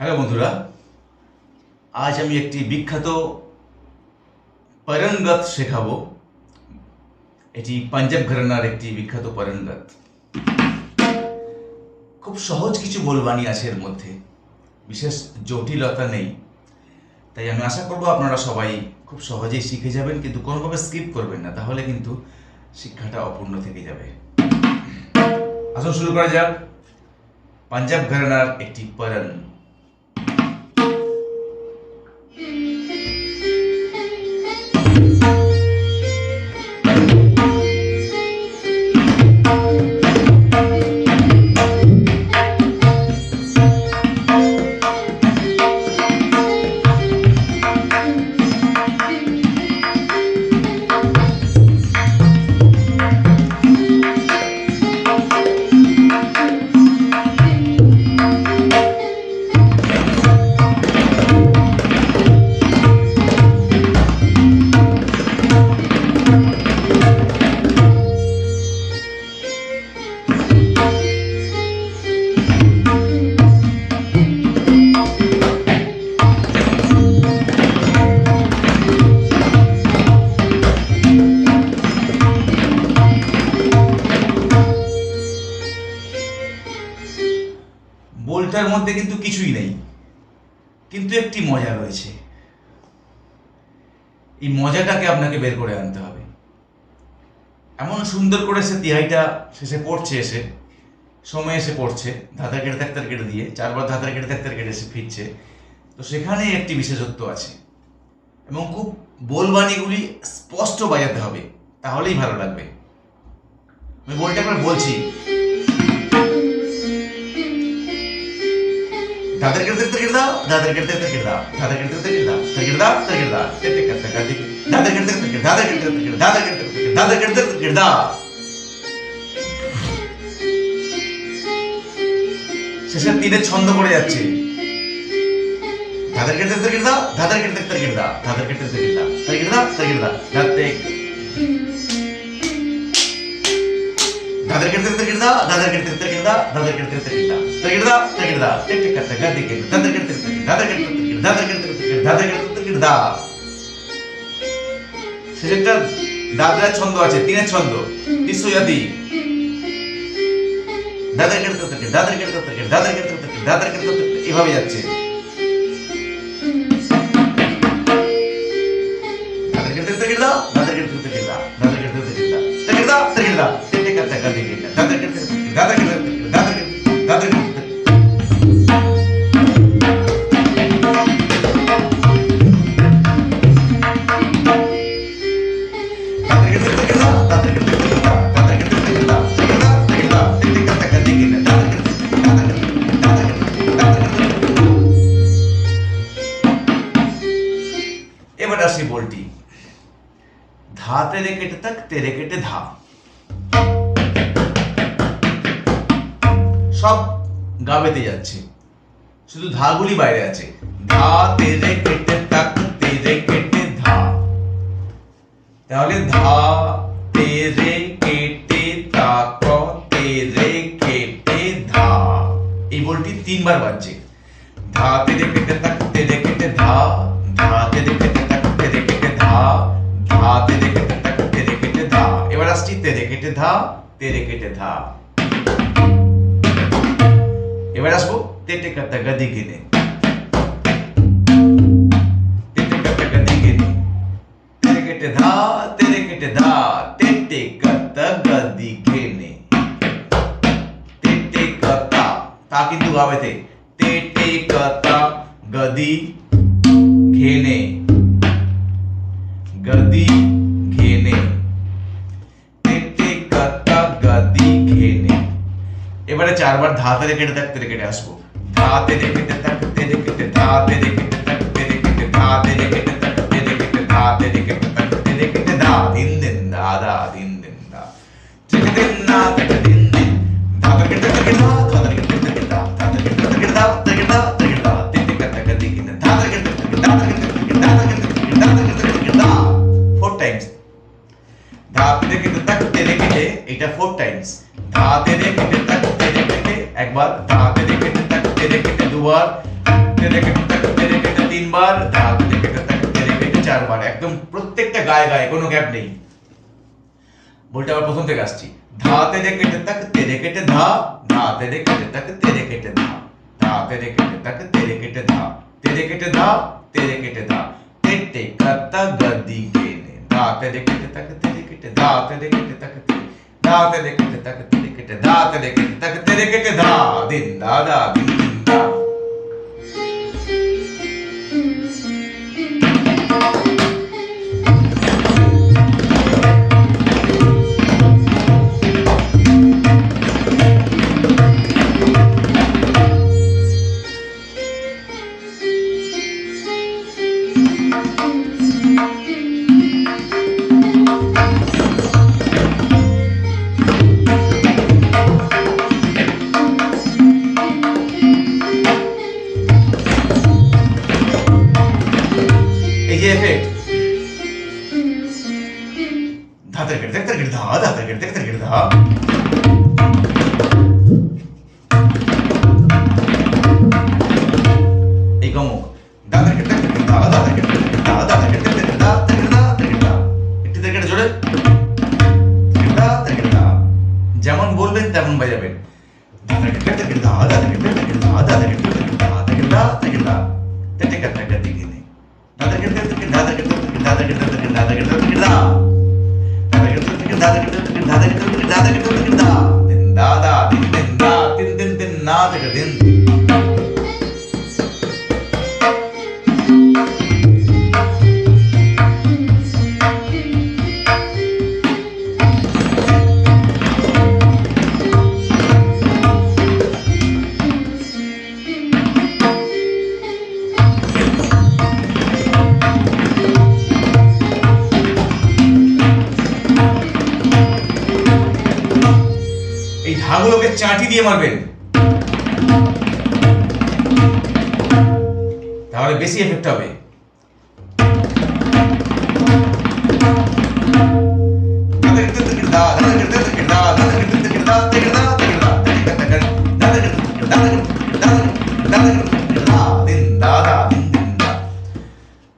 Hello বন্ধুরা, আজ আমি একটি বিখ্যাত পারান গাত শেখাবো। এটি পাঞ্জাব ঘরানার একটি বিখ্যাত পারান গাত। খুব সহজ কিছু বলবানি আছে এর মধ্যে, বিশেষ জটিলতা নেই। তাই আমি আশা করব আপনারা সবাই খুব সহজেই শিখে যাবেন, কিন্তু কোনোভাবে স্কিপ করবেন না, তাহলে কিন্তু শিক্ষাটা অপূর্ণ থেকে যাবে। আসুন শুরু করা যাক পাঞ্জাব ঘরানার একটি পারান। বলটার মধ্যে কিন্তু কিছুই নেই, কিন্তু একটি মজা রয়েছে। এই মজাটাকে আপনাকে বের করে আনতে হবে। এমন সুন্দর করে সে তিহাইটা শেষে পড়ছে, সময় এসে পড়ছে ধাতার কেটে ধাক্তার কেটে দিয়ে, চারবার ধাতার কেটে ধাক্তার কেটে এসে ফিরছে। তো সেখানে একটি বিশেষত্ব আছে, এবং খুব বলবানিগুলি স্পষ্ট বাজাতে হবে, তাহলেই ভালো লাগবে। আমি বলটা একবার বলছি। दादर करते तकिरदा दादर करते तकिरदा दादर करते तकिरदा तकिरदा तकिरदा टेटे करते करते दादर करते तकिरदा दादर करते तकिरदा दादर करते तकिरदा दादर करते तकिरदा শেষে তিনে ছন্দ পড়ে যাচ্ছে। दादर करते तकिरदा दादर करते तकिरदा दादर करते तकिरदा तकिरदा तकिरदा दाते दादर करते तकिरदा दादर करते तकिरदा दादर करते तकिरदा तकिरदा तकिरदा टेटे करते गादी के दादर करते तकिरदा दादर करते तकिरदा दादर करते तकिरदा दादर करते तकिरदा শেষেরটা দাদরার ছন্দ আছে, তিনের ছন্দ তিসুয়াদি দাদর করতে তকিরদা দাদর করতে তকিরদা দাদর করতে তকিরদা দাদর করতে তকিরদা এভাবে যাচ্ছে। দাদর করতে তকিরদা দাদর করতে তকিরদা দাদর করতে তকিরদা तकिरदा तकिरदा टेटे करते गादी के दादर करते दादर करते दादर करते दादर करते এবার আসি বলটি। ধা তেরে কেটে তাক তেরে কেটে ধা, সব গাবেতে যাচ্ছে, শুধু ধাগুলি বাইরে আছে। ধা তেরে কেটে তাক তেরে কেটে ধা, তাহলে ধা তেরে কেটে তাক তেরে কেটে ধা, এই বলটি তিনবার বাজছে। ধা তেরে কেটে তাক তেরে কেটে ধা, ধা তেরে কেটে তাক তেরে কেটে ধা, ধা তেরে কেটে তাক তেরে কেটে ধা। এবার আসছি তেরে কেটে ধা তেরে কেটে ধা। এবার আসবো তেটে কাটা গাদি গিনে, তেটে কাটা গাদি গিনে তেরে কেটে ধা তেরে কেটে ধা তেটে কাটা গাদি গিনে। তেটে কাটা তা কিন্তু গাবেতে, তেটে কাটা গাদি ঘেনে, গাদি ঘেনে, তেটে কাটা গাদি ঘেনে। এবারে চারবার ধা তেরে কেটে তাক তেরে কেটে আসবো। ধা তেরে কেটে তাক তেরে কেটে ধা তেরে কেটে তাক তেরে কেটে ধা তেরে কেটে তাক তেরে কেটে ধা তেরে কেটে তাক তেরে কেটে ধা দিন দিন দা দা দিন দিন দা ঠিক দিন না ঠিক দিন দিন ধা তেরে কেটে তাক ধা ধা তেরে কেটে তাক ধা ধা তেরে কেটে তাক ধা তেরে কেটে তাক ধা তেরে কেটে তাক দিন ধা তেরে কেটে তাক ধা তেরে কেটে তাক ধা তেরে কেটে তাক ধা তেরে কেটে তাক 4 টাইমস। ধা তেরে কেটে তাক তেরে কেটে, এটা 4 টাইমস। ধা তেরে কেটে তাক তেরে কেটে একবার, ধা তেরে কেটে তাক তেরে কেটে দুবার, তেরে কেটে তাক তেরে কেটে 3 বার, ধা তেরে কেটে তাক তেরে কেটে 4 বার, একদম প্রত্যেকটা গায়ে গায়ে, কোনো গ্যাপ নেই। বলটা আবার প্রথম থেকে আসছি। ধা তেরে কেটে তাক তেরে কেটে ধা, ধা তেরে কেটে তাক তেরে কেটে ধা, ধা তেরে কেটে তাক তেরে কেটে ধা, তেরে কেটে ধা, তেরে কেটে ধা, টেটে কাতা গদি গেনে, ধা তেরে কেটে তাক তেরে কেটে ধা, তেরে কেটে তাক তেরে, ধা তেরে কেটে তাক তেরে কেটে ধা, তেরে কেটে তাক তেরে কেটে ধা, দিন দা দা দিন দিন দা। যেমন বলবেন তেমন বাজাবেন। এই ধাগুলোকে চাটি দিয়ে মারবেন, তাহলে বেশি এফেক্ট হবে।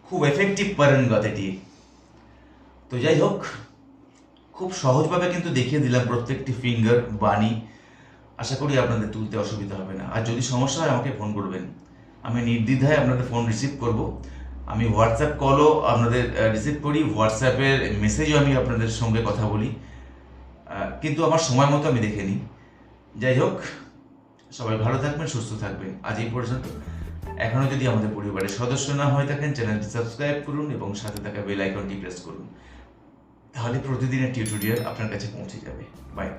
খুব এফেক্টিভ পারেন গাত এটি। তো যাই হোক, খুব সহজভাবে কিন্তু দেখিয়ে দিলাম প্রত্যেকটি ফিঙ্গার বাণী। আশা করি আপনাদের তুলতে অসুবিধা হবে না। আর যদি সমস্যা হয় আমাকে ফোন করবেন, আমি নির্দ্বিধায় আপনাদের ফোন রিসিভ করব। আমি হোয়াটসঅ্যাপ কলও আপনাদের রিসিভ করি, হোয়াটসঅ্যাপের মেসেজও আমি আপনাদের সঙ্গে কথা বলি, কিন্তু আমার সময় মতো আমি দেখে নিই। যাই হোক, সবাই ভালো থাকবেন, সুস্থ থাকবেন। আজ এই পর্যন্ত। এখনও যদি আমাদের পরিবারের সদস্য না হয়ে থাকেন, চ্যানেলটি সাবস্ক্রাইব করুন এবং সাথে থাকা বেল আইকনটি প্রেস করুন, তাহলে প্রতিদিনের টিউটোরিয়াল আপনার কাছে পৌঁছে যাবে। বাই।